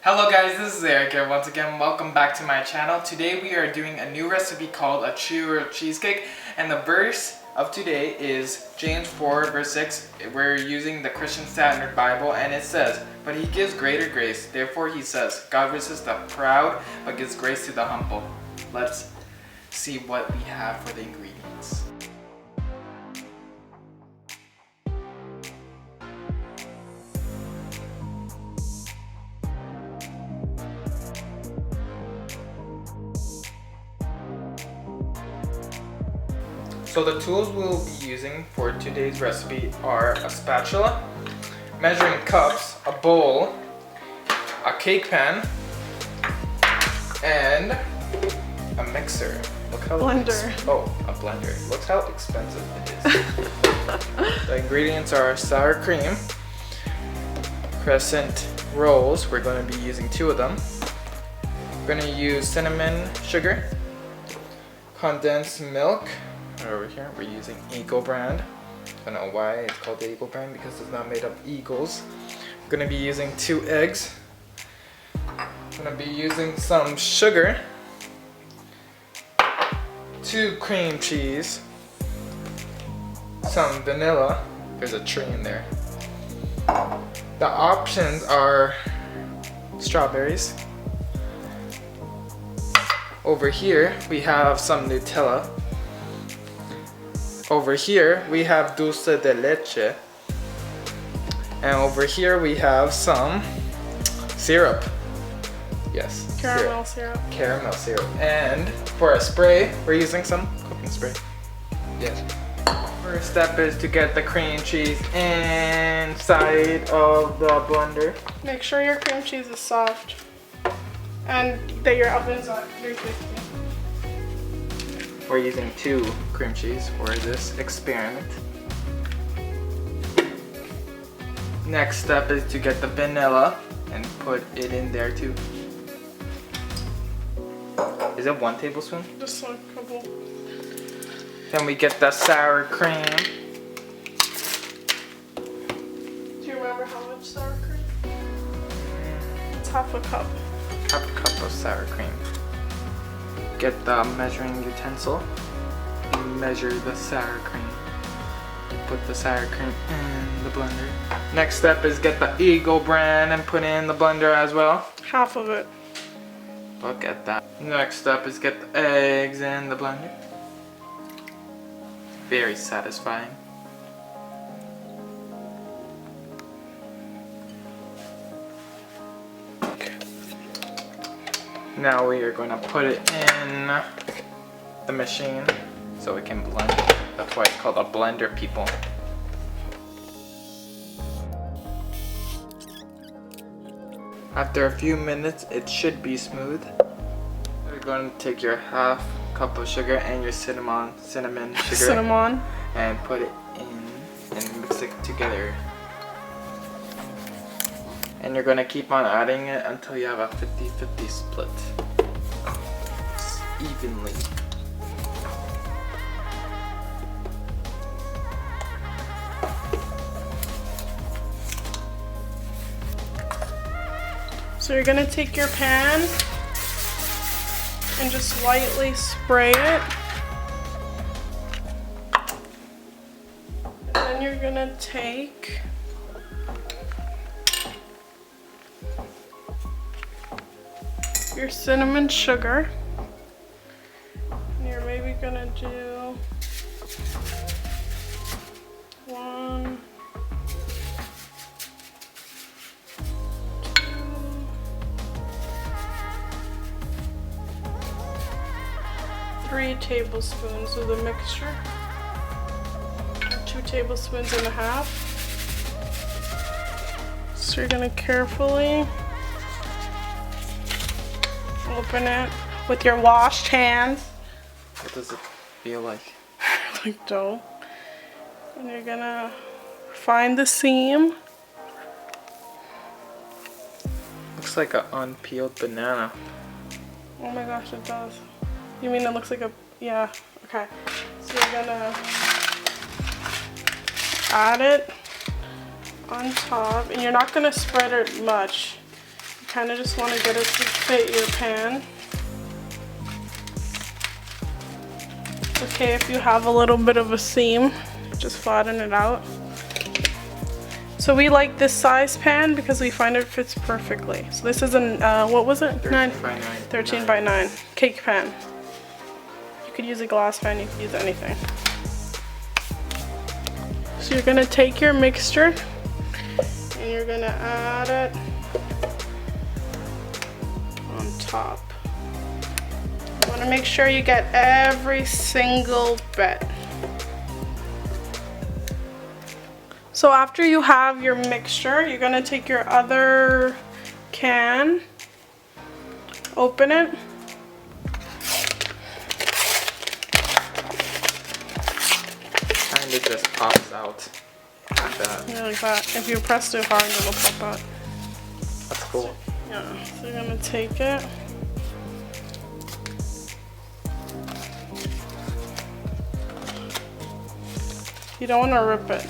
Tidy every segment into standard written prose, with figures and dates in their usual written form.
Hello guys, this is Eric and once again welcome back to my channel. Today we are doing a new recipe called a Churro cheesecake, and the verse of today is James 4 verse 6. We're using the Christian Standard Bible and it says, "But he gives greater grace, therefore he says, God resists the proud but gives grace to the humble." Let's see what we have for the ingredients. So the tools we'll be using for today's recipe are a spatula, measuring cups, a bowl, a cake pan, and a mixer. Look how blender. A blender. Look how expensive it is. The ingredients are sour cream, crescent rolls. We're going to be using 2 of them. We're going to use cinnamon sugar, condensed milk. Over here we're using Eagle brand. I don't know why it's called the Eagle brand because it's not made of eagles. We're going to be using 2 eggs. I'm going to be using some sugar, 2 cream cheese, some vanilla. There's a tree in there. The options are strawberries. Over here we have some Nutella. Over here we have dulce de leche, and over here we have some syrup. Yes, Caramel syrup. Caramel syrup. And for a spray, we're using some cooking spray. Yes. First step is to get the cream cheese inside of the blender. Make sure your cream cheese is soft and that your oven is on 350. We're using 2 cream cheese for this experiment. Next step is to get the vanilla and put it in there too. Is it 1 tablespoon? Just a couple. Then we get the sour cream. Do you remember how much sour cream? It's half a cup. Half a cup of sour cream. Get the measuring utensil. Measure the sour cream. Put the sour cream in the blender. Next step is get the Eagle brand and put it in the blender as well. Half of it. Look at that. Next step is get the eggs in the blender. Very satisfying. Now we are going to put it in the machine so it can blend. That's why it's called a blender, people. After a few minutes, it should be smooth. You're going to take your half cup of sugar and your cinnamon sugar and put it in and mix it together. And you're going to keep on adding it until you have a 50-50 split. Evenly. So you're gonna take your pan and just lightly spray it. And then you're gonna take your cinnamon sugar. And you're maybe gonna do 1, 3 tablespoons of the mixture, or 2 tablespoons and a half. So you're gonna carefully open it with your washed hands. What does it feel like? Like dough. And you're gonna find the seam. Looks like an unpeeled banana. Oh my gosh, it does. You mean it looks like a, yeah, okay. So you're gonna add it on top, and you're not gonna spread it much Kind of just want to get it to fit your pan. Okay, if you have a little bit of a seam, just flatten it out. So we like this size pan because we find it fits perfectly. So this is an, what was it? 13 by 9 cake pan. You could use a glass pan, you could use anything. So you're gonna take your mixture and you're gonna add it on top. You wanna make sure you get every single bit. So after you have your mixture, you're gonna take your other can, open it. And it just pops out like that. Yeah, like that. If you press too hard, it'll pop out. That's cool. Yeah, so you're gonna take it. You don't wanna rip it.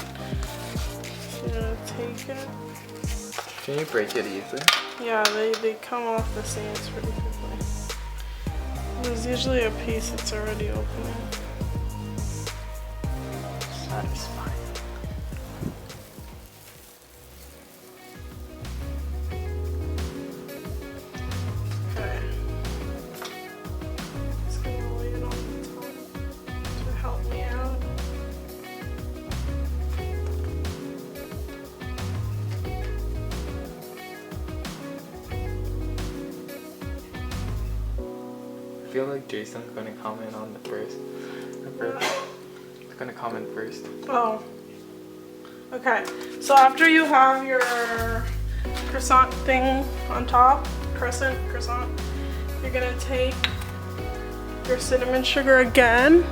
You're gonna take it. Can you break it easily? Yeah, they come off the seams pretty quickly. There's usually a piece that's already opening. Satisfying. Okay. Just gonna lay it on the top to help me out. I feel like Jason's gonna comment on the first. He's gonna comment first. Oh. Okay. So after you have your croissant thing on top, croissant, you're gonna take your cinnamon sugar again.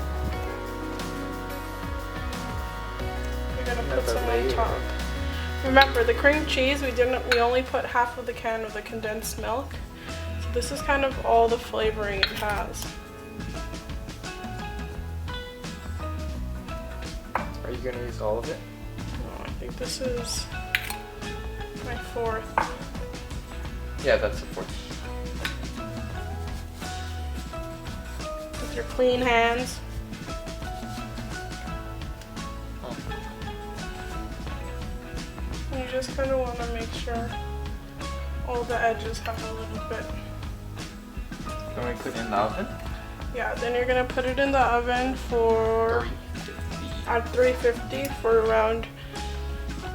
You're gonna put some on top. Remember, the cream cheese, we only put half of the can of the condensed milk. So this is kind of all the flavoring it has. Are you gonna use all of it? Oh, I think this is my fourth. Yeah, that's the fourth. With your clean hands. Oh. And you just kind of want to make sure all the edges have a little bit. Can we put it in the oven? Yeah, then you're going to put it in the oven for 350. at 350 for around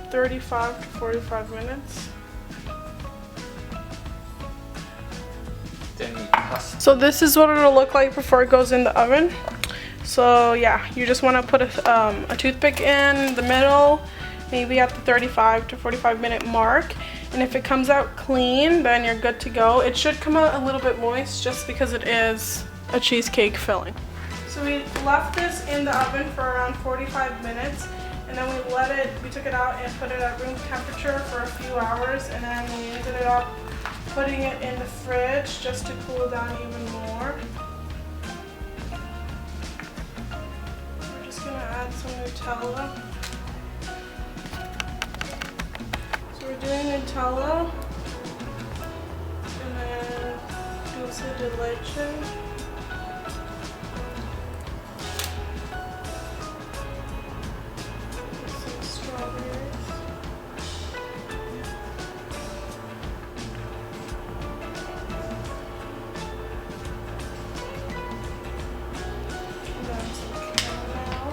35 to 45 minutes. Then we toss. So this is what it'll look like before it goes in the oven. So yeah, you just want to put a toothpick in the middle, maybe at the 35 to 45 minute mark. And if it comes out clean, then you're good to go. It should come out a little bit moist just because it is a cheesecake filling. So we left this in the oven for around 45 minutes, and then we took it out and put it at room temperature for a few hours, and then we ended up putting it in the fridge just to cool down even more. We're just gonna add some Nutella. So we're doing Nutella, and then dulce de leche. Some strawberries. And then some caramel.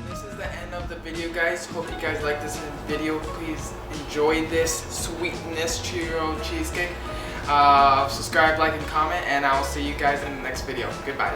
This is the end of the video, guys. Hope you guys like this video. Please enjoy this sweetness churro cheesecake. Subscribe, like, and comment, and I will see you guys in the next video. Goodbye.